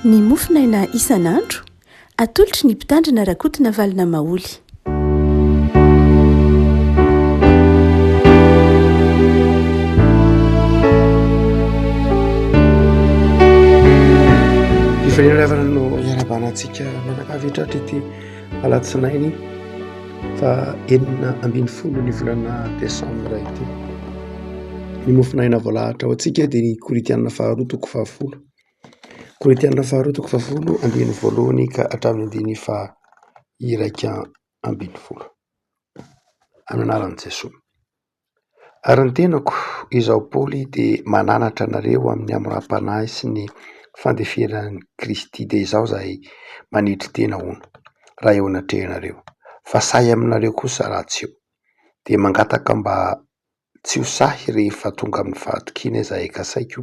Ny mofinaina isan'andro atolotry ny mpitandrina rakotina valina maoly. Ifanerahavana no iarabanantsika menakavy tratra ity alatsinainy fa 20 ny volana desambra ity. Ny mofinaina voalahatra ho antsika dia ny Koritianina faharoa toko 10. Koritianina faharoa toko 10 andiny voalohany ka hatramin'ny andiny faha-1 ambin'ny folo. Amin'ny anaran'i Jesosy. Ary ny tenako izaho Paoly dia mananatra anareo amin'ny hamoram-panahy sy ny fandeferan'i Kristy dia izaho izay manitry tena hono raha eo anatrehanareo. Fa sahy aminareo kosa raha tsy eo dia mangataka mba tsy ho sahy rehefa tonga amin'ny fahatokiana izay kasaiko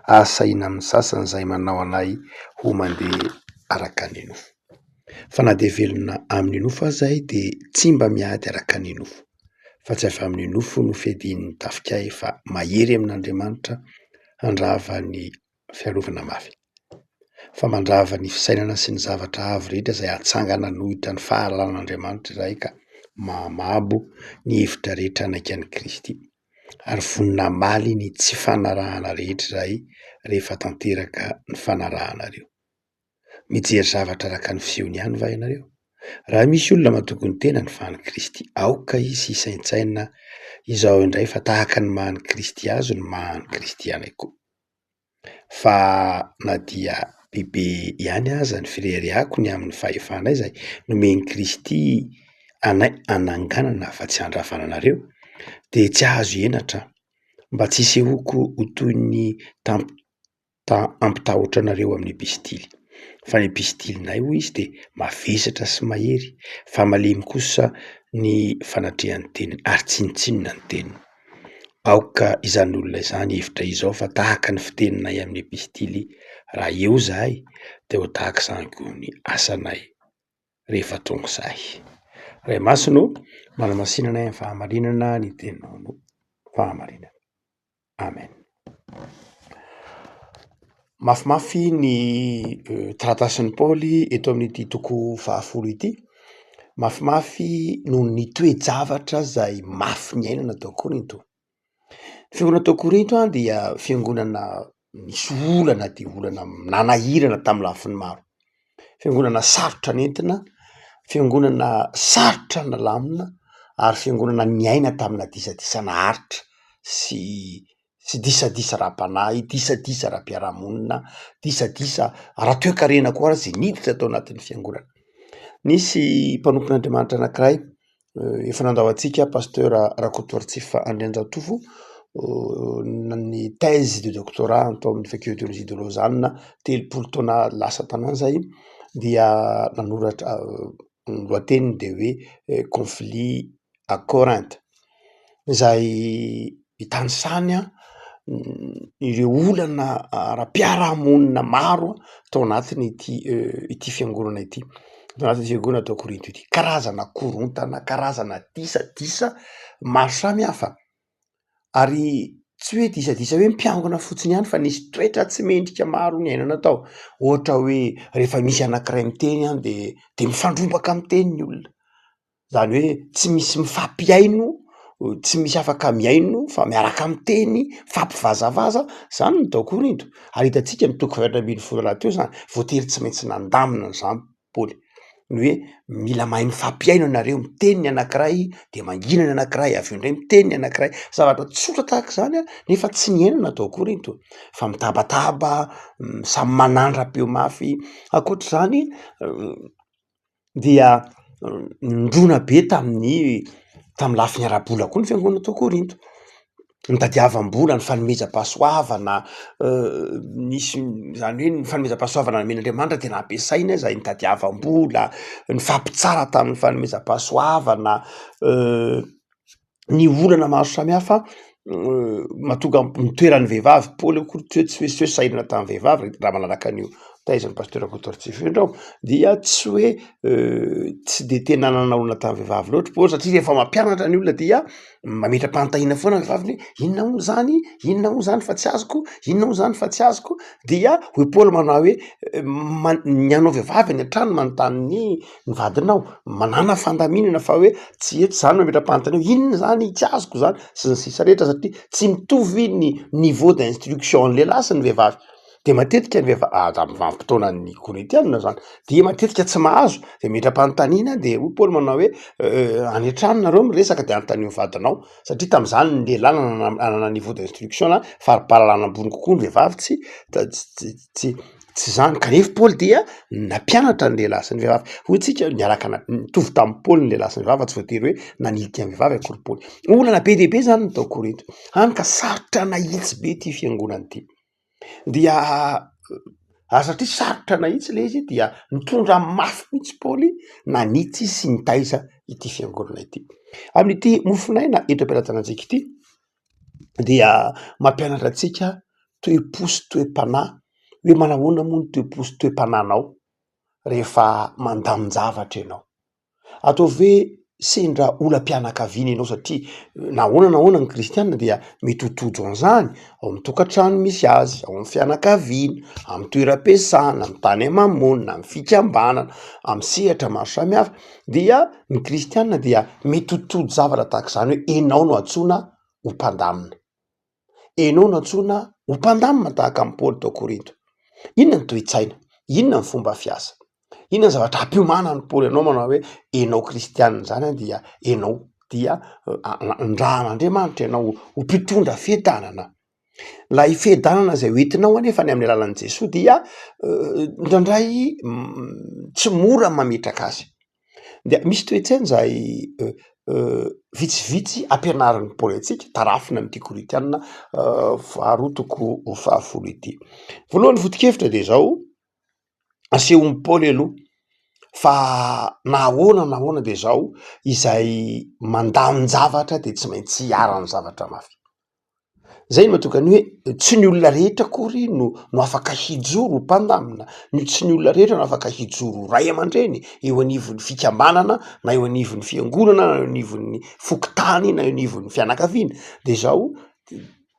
asaina amin'ny sasany izay manao anay ho mandeha araka ny nofo. Fa na dia velona amin'ny nofo aza zahay dia tsy mba miady araka ny nofo. Fa tsy avy amin'ny nofo no fiadian'ny tafikay fa mahery amin'Andriamanitra handrava ny fiarovana mafy. Fa mandrava ny fisainana sy ny zavatra avo rehetra izay hatsangana nohitra ny fahalalàn'Andriamanitra izahay ka mamabo ny hevitra rehetra anaikan'i Kristy. Ary vonina maly ny tsy fanarahana rehetra izahay rehefa tanteraka ny fanarahanareo. Mijery zavatra araka ny fisiony ihany va ianareo? Raha misy olona mahatoky ny tenany fa an'i Kristy, aoka izy hisaintsaina izaho indray fa tahaka ny mahan'i Kristy azy no mahan'i Kristy anay koa. Fa na dia bebe ihany aza ny firehariako ny amin'ny fahefanay izay nomen'i Kristy anay ananganana fa tsy handrafana anareo, dia tsy azo henatra mba tsy hisehoako ho toy ny ampitahotra anareo amin'ny epistily. Fa ny epistilinay hoy izy dia mavesatra sy mahery, fa malemy kosa ny fanatrehan'ny teniny ary tsinitsinona ny teniny. Aoka izany olona izany hevitra izao fa tahaka ny fiteninay amin'ny epistily, raha eo zahay dia ho tahaka izany koa ny asanay rehefa tonga izahay. Ray Masino, manamasinana amin'ny fahamarinana ny teninao no fahamarinana. Amen. Mafimafy ny taratasin'ny Paoly eto amin'ity toko 10 ity. Mafimafy noho ny toe-javatra izay mafy ny ainana tao Korinto. Fiangonana tao Korinto dia fiangonana nisy olana dia olana nanahirana tamin'ny lafiny maro. Fiangonana sarotra nentina, fiangonana sarotra nalamina ary fiangonana niaina tamina disadisana haritra sy disadisa ra-panahy, disadisa ra-piarahamonina, disadisa ara-toe-karena koa izay niditra tao anatin'ny fiangonana. Nisy mpanompon'Andriamanitra anankiray efa nandao antsika pasteur Rakotoarintsifa Andrianjatofo ny thèse de doctorat tao amin'ny faculté théologie de Lausanne 30 taona lasa tamin'any izay dia nanoratra ny lohateniny dia hoe conflit à Corinthe, izay tanysainy ireo olana ara-piarahamonina maro tao anatiny ity fiangonana ity. Tao anatin'ny fiangonana tao Korinto ity. Karazana korontana, karazana disadisa maro samihafa. Ary tsy hoe disadisa hoe mpiangona fotsiny ihany fa nisy toetra tsy mendrika maro ny ainana tao. Ohatra hoe rehefa misy anankiray miteny dia mifandrombaka miteny ny olona. Izany hoe tsy misy mifampiaino, tsy misy afaka miaino fa miaraka miteny, fampivazavaza, izany ny tao Korinto. Ary hitantsika ny toko 2:10 teo izany, voatery tsy maintsy nandamina izany Paoly. Ny hoe mila mahay mifampiaino ianareo, miteny ny anankiray dia mangina ny anankiray, avy eo indray miteny ny anankiray. Zavatra tsotra tahaka izany nefa tsy niainana tao Korinto, fa mitabataba, samy manandra-peo mafy. Ankoatr'izany dia nindrona be tamin'ny lafiny ara-bola koa ny fiangonana tao Korinto. Ny tadiavam-bola, ny fanomezam-pahasoavana, nisy izany hoe ny fanomezam-pahasoavana nomen'Andriamanitra dia nampiasaina izay ny tadiavam-bola, ny fampitsara tamin'ny fanomezam-pahasoavana, ny olana maro samihafa mahatonga ny toeran'ny vehivavy. Paoly koa tsy hoe sairana tamin'ny vehivavy raha manaraka an'io taizany pasteur Kotortsifindreo dia tsy hoe tsy de tena nanaona tamin'ny vehivavy loatra Paoly satria rehefa mampianatra ny olona dia mametra-panontaniana foana ny vehivavy inona moa zany fa tsy azoko, inona moa zany fa tsy azoko, dia hoe Paoly manao hoe ny anao vehivavy any an-trano manontany ny vadinao, manana fandaminana fa hoe tsy eto zany mametra-panontaniana inona zany tsy azoko zany sy ny sisa rehetra satria tsy mitovy ny niveau d'instruction ny lehilahy sy ny vehivavy. De matetika ny vehivavy vanim-potoanan'ny korintianina zany de matetika tsy mahazo de metra-panontaniana de hoy Paoly manao hoe any an-trano nareo miresaka de anontany ny vadinao satria tam'zany ny lehilahy nanana niveau d'instruction na fari-pahalalana ambony kokoa ny vehivavy tsy zany kanefa Paoly dia nampianatra ny lehilahy sy ny vehivavy hoy tsika niaraka nitovy tamin'ny Paoly ny lehilahy sy ny vehivavy tsy voatery hoe nanilika ny vehivavy akory Paoly. Olana be dehibe zany ny tao Korinto hany ka sarotra nahitsy be ty fiangonana ty dia satria sarotra nahitsy le izy dia nitondra mafy mihitsy Paoly nanitsy sy nitaiza ity fiangonana ity. Amin'ity mofinaina eto am-pilatanantsika ity dia mampianatra antsika toe-po sy toe-panahy hoe manahoana moa ny toe-po sy toe-panahinao rehefa mandamin-javatra ianao. Ataovy hoe sendra olam-pianakaviana ianao satria nahoana ny kristianina dia mety ho tojo an'izany ao amin'ny tokantrano misy azy, ao amin'ny fianakaviana, amin'ny toeram-piasana, amin'ny tany aman-monina, amin'ny fikambanana, amin'ny sehatra maro samihafa dia ny kristianina dia mety ho tojo zavatra tahaka izany hoe enao no antsoina ho mpandamina. Enao no antsoina ho mpandamina tahaka amin'ny Paoly tao Korinto. Inona ny toe-tsaina? Inona ny fomba fiasa? Inona ny zavatra ampiomana ny Paoly anao manao hoe enao kristianina zany dia enao dia ndrahan'Andriamanitra ianao ho mpitondra fiadanana. La fiadanana izay hoentinao anefa ny amin'ny alalan'i Jesosy dia indraindray tsy mora mametraka azy. Dia misy toe-tsaina izay vitsivitsy ampianarin'ny Paoly antsika tarafina amin'ity korintianina faharoa toko fahafolo ity. Voalohany foto-kevitra dia zao asehon'ny Paoly aloha fa nahoana dia zao izay mandamin-javatra de tsy maintsy hiara-ny zavatra mafy. Zay no mahatonga ny hoe tsy ny olona rehetra akory no afaka hijoro mpandamina, tsy ny olona rehetra no afaka hijoro ray aman-dreny eo anivon'ny fikambanana na eo anivon'ny fiangonana na eo anivon'ny fokontany na eo anivon'ny fianakaviana de zao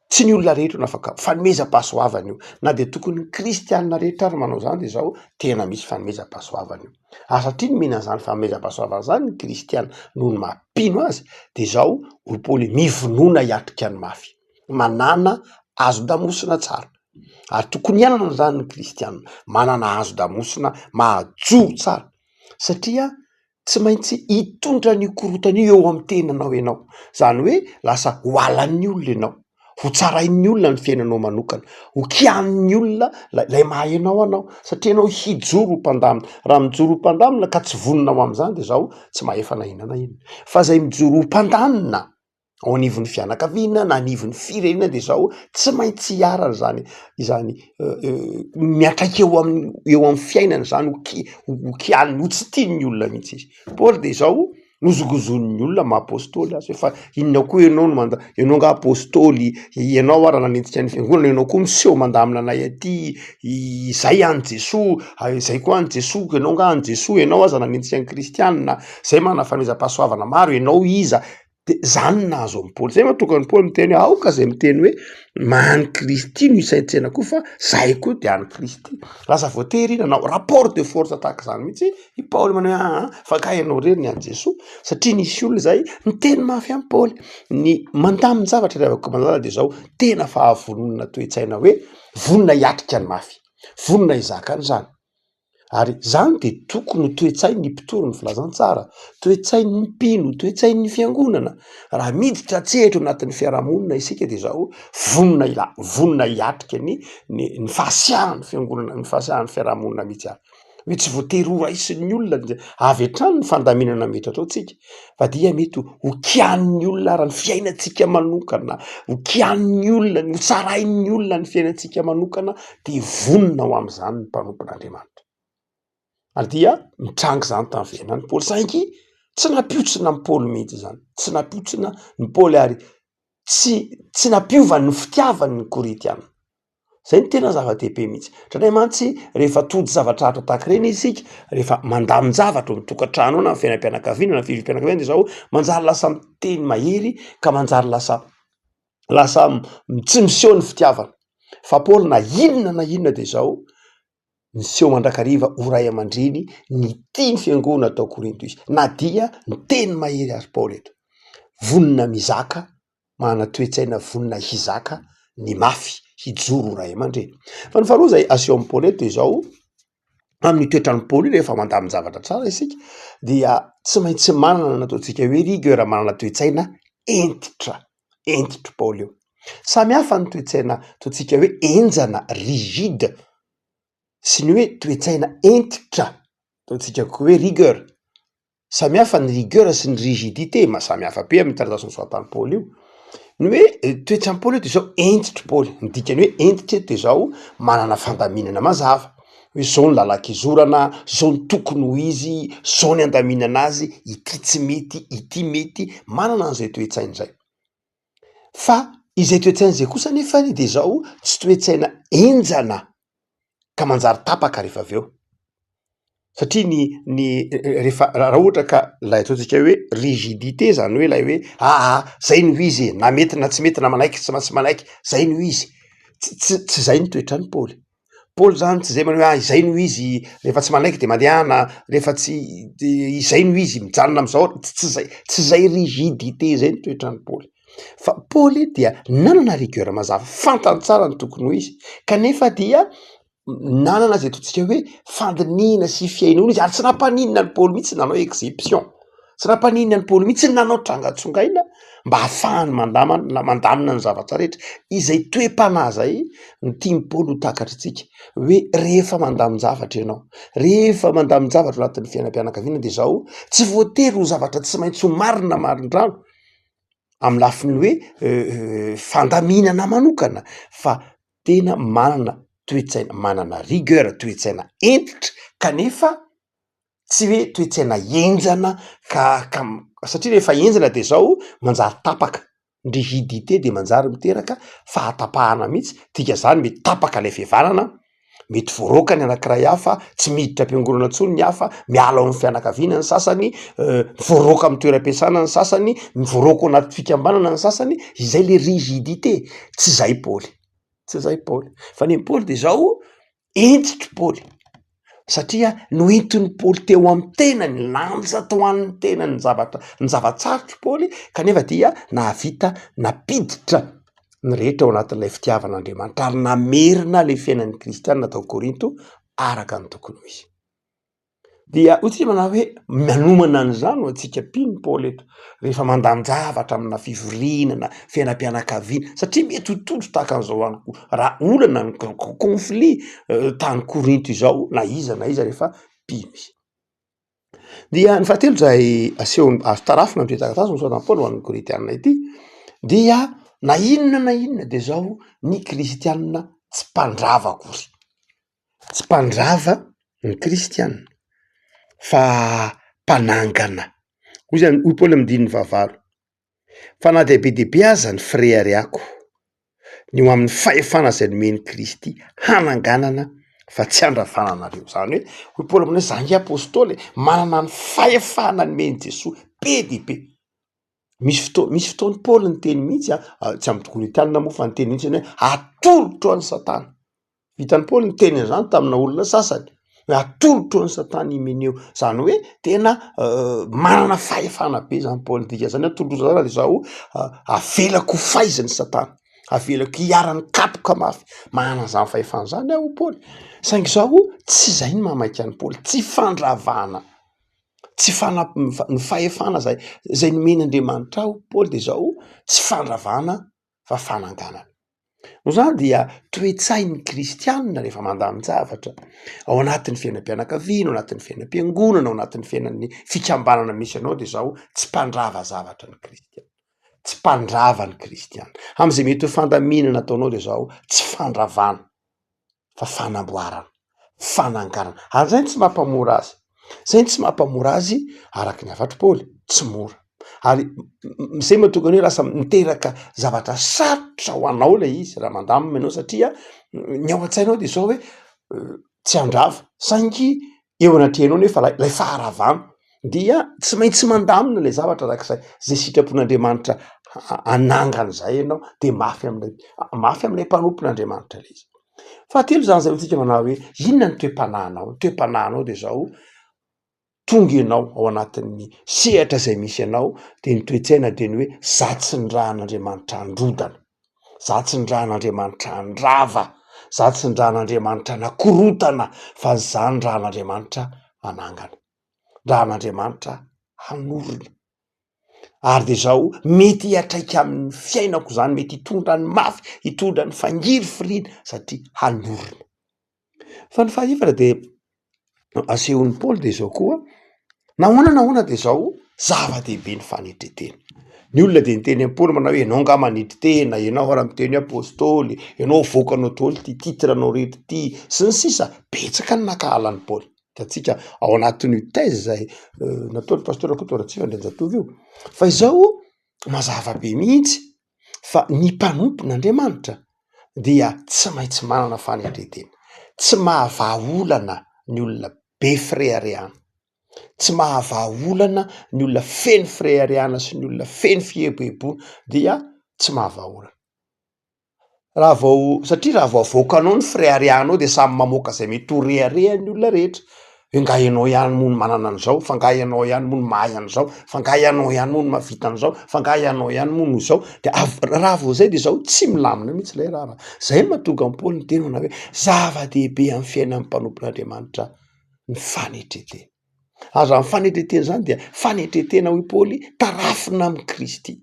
tsy ny olona rehetra no afaka fanomezam-pahasoavana io na de tokony kristianina rehetra ary manao zany de zao tena misy fanomezam-pahasoavana io. Satria ny mihina zany fanomezam-pahasoavana zany ny kristianina noho ny mampino azy de zao hoy Paoly mivonoana hiatrika ny mafy, manana azo damosina tsara. Ary tokony hianana zany ny kristianina manana azo damosina mahajo tsara satria tsy maintsy hitondra ny korotana io eo amin'ny tenanao ianao, zany hoe lasa ho alan'ny olona ianao, ho tsarain'ny olona ny fiainanao manokana, ho kianin'ny olona lay mahay anao satria ianao hijoro mpandamina. Raha mijoro mpandamina ka tsy voninao am'izany de zao tsy mahefa na inona fa zay mijoro mpandamina ao anivon'ny fianakaviana na anivon'ny firenena de zao tsy maintsy hiara izany miatraika eo amin'ny fiainana zany ho kianiny ho tsy tian'ny olona mihitsy izy. Paoly de zao nozogozon'ny olona maha-apôstôly azy fa inona koa ianao no ianao nga apôstôly, ianao ara nanentsika ny fiangonana, ianao koa miseho mandamina anay aty, izay any Jesoa, izay koa any Jesoa, ianao nga any Jesoa, ianao aza nanentsika ny kristianina, zay manana fanomezam-pahasoavana maro, ianao iza. De zany nahazo amin'ny Paoly. Zay mahatonga ny Paoly miteny aoka zay miteny hoe mahany Kristy no isaitsena koa fa zahay koa de any Kristy. Lasa voatery nanao rapport de force tahaka izany mihitsy i Paoly manao fa ka ianao rery ny any Jesoa satria nisy olona zay miteny mafy amin'ny Paoly. Ny mandamin'ny zavatra ravaka mandala de zao tena fahavonona toe-tsaina hoe vonona hiatrika ny mafy, vonona hizaka an'izany. Ary zany de tokony ho toe-tsain'ny mpitoro ny filazantsara, toe-tsain'ny mpino, toe-tsain'ny fiangonana. Raha miditra tsehatra anatin'ny fiarahamonina isika de zao vonona hiatrika ny fahasiahan'ny fiangonana, ny fahasiahan'ny fiarahamonina mihitsy ary. Hoe tsy voatery ho raisin'ny olona avy hatrany ny fandaminana mety ataotsika fa dia mety ho kianin'ny olona ara ny fiainantsika manokana, ho kianin'ny olona, ho tsarain'ny olona ny fiainantsika manokana de vonona ho am'izany ny mpanompon'Andriamanitra. Ary dia mitranga zany tamin'ny fiainan'ny Paoly saingy tsy nampiotsina ny Paoly mihitsy zany, tsy nampiotsina ny Paoly ary tsy nampiova ny fitiavany ny korintianina Zay ny tena zava-dehibe mihitsy. Ndray mantsy rehefa tody zavatr'atra tahaka ireny isika, rehefa mandamin-javatra mitokantrano ao na fiainam-pianakaviana na firy-pianakaviana de zao manjary lasa miteny mahery ka manjary lasa tsy miseho ny fitiavana. Fa Paoly na inona de zao niseho mandrakariva ho ray aman-dreny ny tia ny fiangonana tao Korinto izy. Na dia ny teny mahery azy Paoly eto. Vonina mizaka, manana toe-tsaina vonina hizaka, ny mafy hijoro ho ray aman-dreny. Fa ny faharoa zay aseho amin'ny Paoly eto de zao amin'ny toetrany Paoly rehefa mandamin-javatra tsara isika dia tsy maintsy manana nataontsika hoe rigueur, manana toe-tsaina entitra Paoly io. Samy hafa ny toe-tsaina ataontsika hoe enjana rigide sy ny hoe toe-tsaina entitra ataontsika koa hoe rigueur. Samy hafa ny rigueur sy ny rigidité, samy hafa be amin'ny taratasy nosoratan'ny Paoly io. Ny hoe toetrany Paoly io de zao entitra Paoly, ny dikany hoe entitra de zao manana fandaminana mazava. Hoe zao ny lalakizorana, zao ny tokony ho izy, zao ny andaminana azy, ity tsy mety, ity mety, manana an'izay toe-tsaina zay. Fa izay toe-tsaina zay kosa nefa de zao tsy toe-tsaina enjana ka manjary tapaka rehefa avy eo. Satria rehefa raha ohatra ka lay ataontsika hoe rigidité zany hoe lay hoe zay no izy, na mety na tsy mety, na manaiky tsy manaiky, zay no izy. Tsy zay ny toetrany Paoly. Paoly zany tsy zay manao hoe izay no izy, rehefa tsy manaiky de mandehana, rehefa tsy izay no izy mijanona am'zao, tsy zay rigidité zay ny toetrany Paoly. Fa Paoly dia nanana rigueur mazava, fantany tsara ny tokony ho izy, kanefa dia nanana zay ataontsika hoe fandiniana sy fiainana izy, ary tsy nampaninina ny Paoly mihitsy nanao exception, tsy nampaninina ny Paoly mihitsy nanao trangatsongaina mba hahafahany mandamina ny zavatra rehetra. Izay toe-panahy zay ny tiany Paoly ho takatra antsika, hoe rehefa mandamin-javatra ianao, rehefa mandamin-javatra ao anatin'ny fiainam-pianakaviana de zao tsy voatery ho zavatra tsy maintsy ho marina marindrano amin'ny lafiny hoe fandaminana manokana, fa tena manana toe-tsaina, manana rigueur, toe-tsaina entitra, kanefa tsy hoe toe-tsaina enjana satria rehefa enjana de zao manjary tapaka. Ny rigidité de manjary miteraka fahatapahana mihitsy, dika zany mety tapaka lay fihavanana, mety voaroaka ny anankiray hafa, tsy miditra am-piangonana intsony ny hafa, miala ao amin'ny fianakaviana ny sasany, voaroaka amin'ny toeram-piasana ny sasany, voaroaka ao anaty fikambanana ny sasany, izay le rigidité. Tsy zay Paoly, tsy zay Paoly. Fa ny Paoly de zao entitra Paoly, satria noentin'ny Paoly teo amin'ny tenany, lanja tao amin'ny tenany ny zava-tsarotra Paoly, kanefa dia nahavita napiditra ny rehetra ao anatin'ilay fitiavan'Andriamanitra ary namerina le fiainan'ny kristianina tao Korinto araka ny tokony ho izy. Dia hoy manao hoe manomana an'izany ho antsika pino Paoly eto rehefa mandamin-javatra amina fivoriana, fiainam-pianakaviana, satria mety ho tondro tahaka an'izao any raha olana ny conflit tany Korinto izao na iza rehefa pino izy. Dia ny fahatelo zay aseho tarafina amin'ny taratasy nosoratan'ny Paoly ho an'ny Korintianina ity, dia na inona de zao ny kristianina tsy mpandrava akory, tsy mpandrava ny kristianina fa mpanangana. Hoy Paoly amin'ny dininy fahavalo, fa na be dehibe aza ny freariako ny eo amin'ny fahefana zay nomeny Kristy hananganana fa tsy handravana anareo. Zany hoe Paoly amin'izay zangy apôstôly manana ny fahefana nomeny Jesosy be dehibe. Misy fotoany Paoly ny teny mihitsy tsy amin'ny Korintianina moa fa ny teny mihitsy hoe atolotro an'ny Satana. Vitan'ny Paoly ny teny zany tamina olona sasany, hoe atolotro an'ny Satana Himeneo. Zany hoe tena manana fahefana be zany Paoly. Dika zany atolotro zany de zao avelako faizany Satana, avelako hiarany kapoka mafy. Manana zany fahefana zany aho Paoly. Saingy zao tsy zay ny mamaika any Paoly, tsy fandravana, tsy ny fahefana zay nomen'Andriamanitra aho Paoly de zao tsy fandravana fa fananganana. No zany dia toe-tsain'ny kristianina rehefa mandamin-javatra ao anatin'ny fiainam-pianakaviana, ao anatin'ny fiainam-piangonana, ao anatin'ny fiainan'ny fikambanana misy anao de zao tsy mpandrava zavatra ny kristianina, tsy mpandrava ny kristianina. Am'izay mety ho fandaminana ataonao de zao tsy fandravana fa fanamboarana, fananganana. Ary zay tsy mampamora azy, zay tsy mampamora azy araky ny avatry Paoly, tsy mora. Ary zay mahatokany hoe lasa miteraka zavatra sarotra ho anao lay izy raha mandamina ianao satria ny ao an-tsainao de zao hoe tsy handrava saingy eo anatrehanao nefa lay faharavana dia tsy maintsy mandamina lay zavatra arak'izay zay sitrapon'Andriamanitra anangana zay ianao de mafy am'lay mpanompon'Andriamanitra lay izy. Fahatelo zany zay tsika manao hoe inona ny toe-panahinao? Ny toe-panahinao de zao tonga ianao ao anatin'ny sehatra zay misy anao de ny toe-tsaina de ny hoe zatsy ny rahan'Andriamanitra androdana, zatsy ny rahan'Andriamanitra andrava, zatsy ny rahan'Andriamanitra nakorotana fa zany rahan'Andriamanitra anangana, rahan'Andriamanitra hanorina. Ary de zao mety hiatraika amin'ny fiainako zany, mety hitondra ny mafy, hitondra ny fangiry firiana satria hanorina. Fa ny fahaefatra de asehon'ny Paoly de zao koa nahoana de zao zava-dehibe ny fanetretena. Ny olona de niteny amin'ny Paoly manao hoe ianao nga manetry tena, ianao raha miteny apôstôly, ianao voakanao daholo ty titranao rehetra ty sy ny sisa, betsaka ny nakahalan'ny Paoly. Tatsika ao anatin'io thèse zay nataon'ny pasteur Kotoratsiva Andrinjatovo io. Fa izao mazava be mihitsy fa ny mpanompon'Andriamanitra dia tsy maintsy manana fanetretena, tsy mahavaolana ny olona be firehareana, tsy mahavaolana ny olona feno firehareana sy ny olona feno fieboebona dia tsy mahavaolana. Satria raha vao avoakanao ny firehareanao de samy mamoaka zay mety ho reharehan'ny olona rehetra. Nga ianao ihany moa no manana an'izao, fa nga ianao ihany moa no mahay an'izao, fa nga ianao ihany moa no mahavita an'izao, fa nga ianao ihany moa no zao. De raha vao zay de zao tsy milamina mihitsy lay raha. Zay mahatonga ny Paoly niteny manao hoe zava-dehibe amin'ny fiainan'ny mpanompon'Andriamanitra ny fanetretena. Ary raha ny fanetretena zany dia fanetretena hoy Paoly tarafina amin'ny Kristy.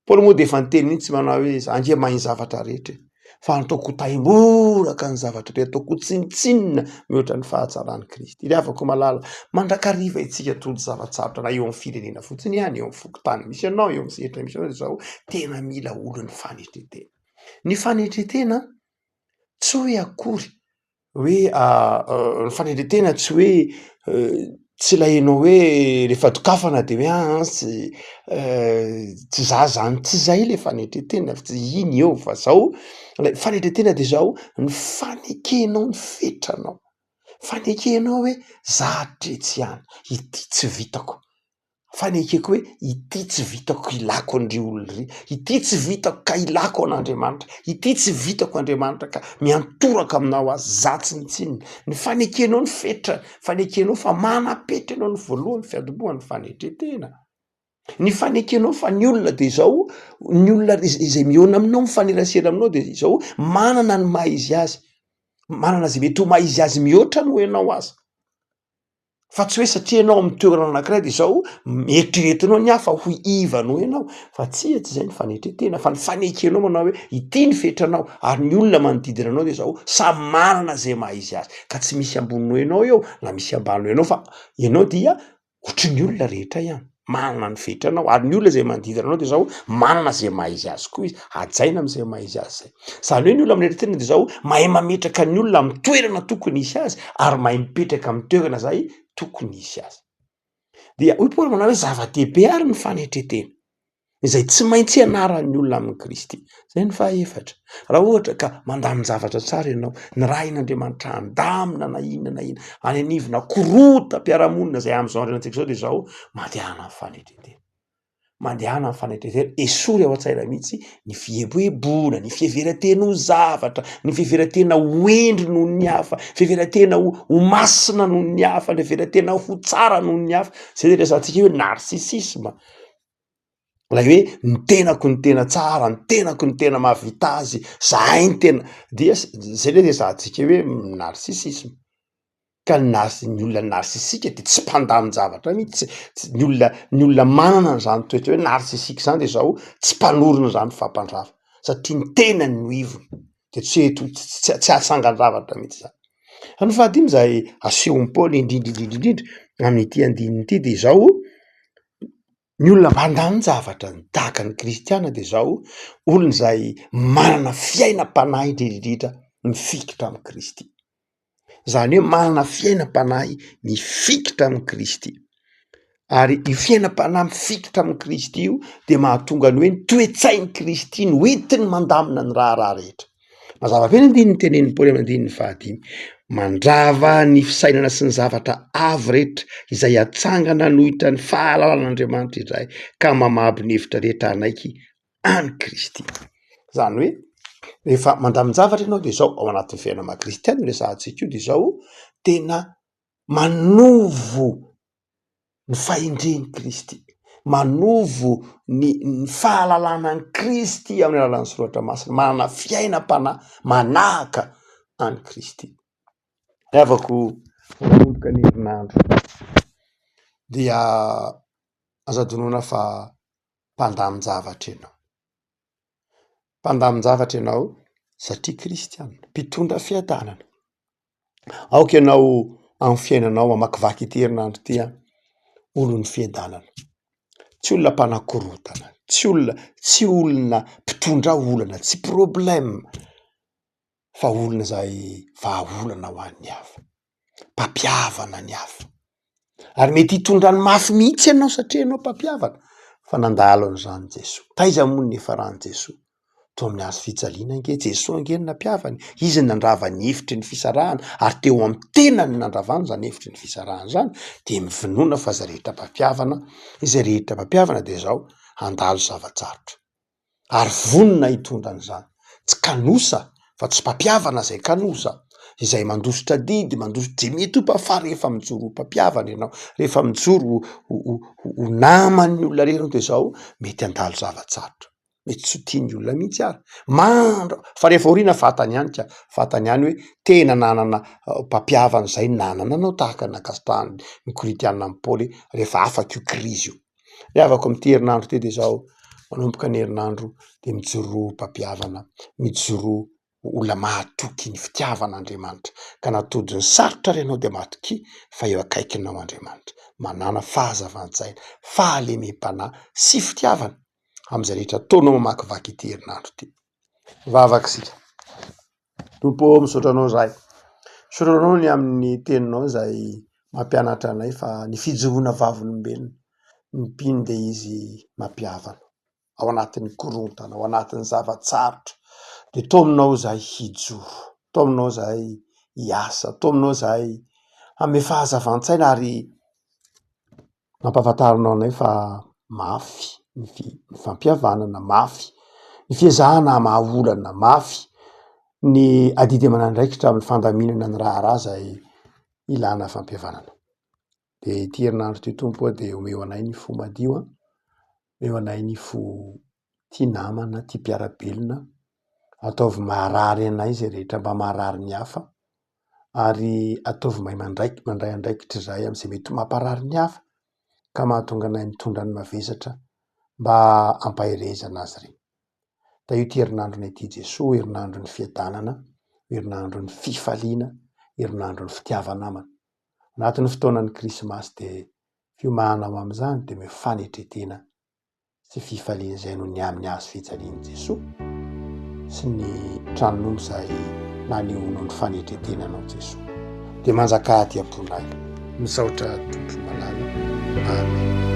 Paoly moa de efa niteny mihitsy manao hoe ange mahay ny zavatra rehetra, fa ataoko taimboraka ny zavatra rehetra, ataoko tsinitsinina mihoatra ny fahatsaran'ny Kristy. Ry havako malala, mandrakariva itsika tody zavatsarotra na eo amin'ny firenena fotsiny ihany, eo amin'ny fokotany misy anao, eo amin'ny sehatra misy anao de zao tena mila olo ny fanetretena. Ny fanetretena tsy hoe akory hoe ny fanetretena tsy hoe tsy lahenao hoe rehefa dokafana de hoe tsy za zany, tsy zay le fanetretena, tsy iny eo fa zao lay fanetretena de zao ny fanekenao ny fetranao, fanekenao hoe za hatretsy ihany, ity tsy vitako, fanekeko hoe ity tsy vitako ilako andry olona ry, ity tsy vitako ka ilako an'Andriamanitra, ity tsy vitako Andriamanitra ka miantoraka aminao azy, za tsy nitsinina. Ny fanekenao ny fetrany, fanekenao fa manapetra anao ny voalohany fiadombohan'ny fanetretena. Ny fanekenao fa ny olona de zao, ny olona izay mihaona aminao, mifanerasera aminao de zao manana ny maha izy azy, manana zay mety ho maha izy azy mihoatra no ianao azy. Fa tsy hoe satria ianao amin'ny toerana anankiray de zao eritreretinao ny hafa ho ivanao ianao, fa tsy zay ny fanetretena, fa ny fanekenao manao hoe ity ny fetranao, ary ny olona manodidina anao de zao samy manana zay maha izy azy, ka tsy misy amboninao ianao eo na misy ambaninao ianao, fa ianao dia ohatry ny olona rehetra ihany, manana ny fetranao, ary ny olona zay manodidina anao de zao manana zay maha izy azy koa izy, hajaina am'zay maha izy azy zay. Zany hoe ny olona amin'eritreretena de zao mahay mametraka ny olona amin'ny toerana tokony hisy azy, ary mahay mipetraka amin'ny toerana zay tokony hisy azy. Dia hoy Paoly manao hoe zava-dehibe ary ny fanetretena, izay tsy maintsy ianaran'ny olona amin'ny Kristy. Zay ny fahaefatra. Raha ohatra ka mandamina zavatra tsara ianao, ny rahin'Andriamanitra andamina na inona, any anivona korota-piarahamonina zay am'zao androantsika zao de zao mandehana amin'ny fanetretena. Mandehana amin'ny fanetretena, esory ao an-tsaina mihitsy ny fieboebona, ny fiheveran-tena ho zavatra, ny fiheveran-tena ho endry noho ny hafa, fiheveran-tena ho masina noho ny hafa, ny fiheveran-tena ho tsara noho ny hafa. Zay de resantsika hoe narsisisme. Lay hoe ny tenako ny tena tsara, ny tenako ny tena mahavita azy, zahay ny tena, dia zay le resantsika hoe narsisisme. Ka ny olona narsisika de tsy mpandamy zavatra mihitsy, ny olona manana an'izany toetra hoe narsisika zany de zao tsy mpanorona zany fampandrava, satria ny tenany no ivony de tsy hatsangan-javatra mihitsy zany. Fa ny fahadimy zay asehon'ny Paoly indrindrindrindrindrindra amin'ity andininy ity de zao ny olona mandany zavatra tahaka ny kristiana de zao olona zay manana fiainam-panahy indrindrindrindra mifikitra amin'ny Kristy. Zany hoe manana fiainam-panahy mifikitra amin'ny Kristy. Ary io fiainam-panahy mifitotra amin'ny Kristy io de mahatonga ny hoe ny toe-tsain'ny Kristy no entiny mandamina ny raharaha rehetra. Mazava be ny andininy tenen'ny Paoly amin'ny andininy 15, mandrava ny fisainana sy ny zavatra avo rehetra izay atsangana no hitan'ny fahalalàn'Andriamanitra izay ka mamaby ny hevitra rehetra anaiky any Kristy. Zany hoe rehefa mandamin-javatra ianao de zao ao anatin'ny fiainana kristiana resahantsika io de zao tena manovo ny fahendren'ny Kristy, manovo ny fahalalàna ny Kristy amin'ny alalan'ny soratra masina, manana fiainam-panahy manahaka any Kristy. Avako manomboka ny herinandro dia azadonoina fa mpandamin-javatra ianao. Mpandamin-javatra ianao satria kristianina, mpitondra fiadanana. Aoka ianao amin'ny fiainanao mamakivaky ity herinandro ty olon'ny fiadanana, tsy olona mpanakorotana, tsy olona mpitondra olana, tsy problème, fa olona zay vahaolana ho an'ny hafa, mpampiavana ny hafa. Ary mety hitondrany mafy mihitsy ianao satria ianao mpampiavana, fa nandalo an'izany Jesoa. Taiza moa ny efa rahan'i Jesoa? To amin'ny hazo fijaliana ange Jesoa ange ny nampiavany, izy nandrava ny hevitry ny fisarahana, ary teo amin'ny tenany nandravany zany hevitry ny fisarahana zany, de mivinoana fa izay rehetra mpampiavana, izay rehetra mpampiavana de zao handalo zava-tsarotra. Ary vonona hitondra an'izany, tsy kanosa fa tsy mpampiavana zay kanosa, izay mandositra didy, mandositra je mety ho fa rehefa mijoro ho mpampiavana ianao, rehefa mijoro ho naman'ny olona reriny de zao mety handalo zava-tsarotra. Mety tsy ho tian'ny olona mihitsy ary mandro, fa rehefa oriana fatany ihany ka fatany ihany hoe tena nanana mpampiavana zay nanana anao tahaka nakasitrahany ny Koritianina amin'ny Paoly rehefa afaka io krizy io. Avako amin'ity herinandro ty de zao manomboka ny herinandro de mijoro mpampiavana, mijoro olona mahatoky ny fitiavan'Andriamanitra, ka natody ny sarotra renao de matoky fa eo akaikinao Andriamanitra, manana fahazavan-tsaina, fahalemem-panahy sy fitiavana am'izay rehetra ataonao mamakivaky ity herinandro ty. Vavaka sika, Tompo misaotra anao zahay, misaotra anao ny amin'ny teninao zay mampianatra anay fa ny fijoroana vavolombelona ny mpino de izy mampiavana ao anatin'ny korontana, ao anatin'ny zavatsarotra, de to aminao zahay hijoro, to aminao zahay hiasa, to aminao zahay ame fahazavan-tsaina ary mampafantarinao anay fa mafy ny fampiavanana, mafy ny fiezahana mahaolana, mafy ny adidy aman'andraikitra amin'ny fandaminana ny raharaha zay ilana fampiavanana. De ity herinandro ty Tompo de omeo anay ny fo madio, omeo anay ny fo tia namana, tia mpiarabelona, ataovy maharary anay zay rehetra mba maharary ny hafa, ary ataovy mahay mandray andraikitra zay am'izay mety mamparary ny hafa, ka mahatonga anay mitondra ny mavesatra mba ampaherezana azy reny. Da io ty herinandronay ty Jesoa, herinandro ny fiadanana, herinandro ny fifaliana, herinandro ny fitiava-namana. Anatin'ny fotoanan'ny Krismasy de fiomahanao am'izany de mifanetretena sy fifaliana zay no ny amin'ny hazo fijalian'i Jesoa sy ny tranon'omby zay nanehoanao ny fanetretenanao Jesoa. De manjaka aty am-ponay, misaotra Tompo malala. Amen.